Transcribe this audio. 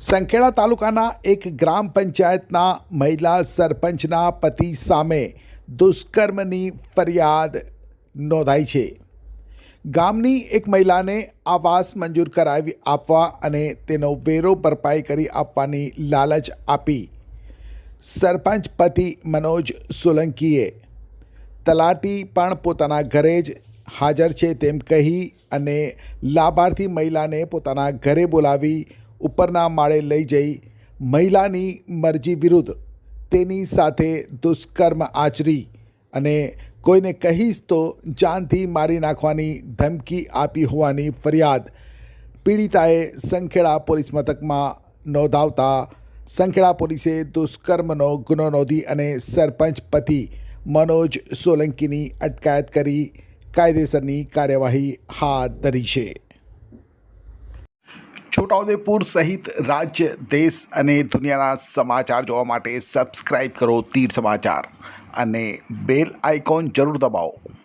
સંખેડા તાલુકાના એક ગ્રામ પંચાયતના મહિલા સરપંચના પતિ સામે દુષ્કર્મની ફરિયાદ નોંધાઈ છે। ગામની એક મહિલાને આવાસ મંજૂર કરાવી આપવા અને તેનો વેરો ભરપાઈ કરી આપવાની લાલચ આપી સરપંચ પતિ મનોજ સોલંકીએ તલાટી પણ પોતાના ઘરે જ હાજર છે તેમ કહી અને લાભાર્થી મહિલાને પોતાના ઘરે બોલાવી ઉપરના માળે લઈ જઈ મહિલાની મરજી વિરુદ્ધ તેની સાથે દુષ્કર્મ આચરી અને કોઈને કહીશ તો જાનથી મારી નાખવાની ધમકી આપી હોવાની ફરિયાદ પીડિતાએ સંખેડા પોલીસ મથકમાં નોંધાવતા સંખેડા પોલીસે દુષ્કર્મનો ગુનો નોંધી અને સરપંચ પતિ મનોજ સોલંકીની અટકાયત કરી કાયદેસરની કાર્યવાહી હાથ ધરી છે। છોટાઉદેપુર સહિત રાજ્ય દેશ અને દુનિયાના સમાચાર જોવા માટે સબસ્ક્રાઇબ કરો તીર સમાચાર અને બેલ આઇકોન જરૂર દબાવો।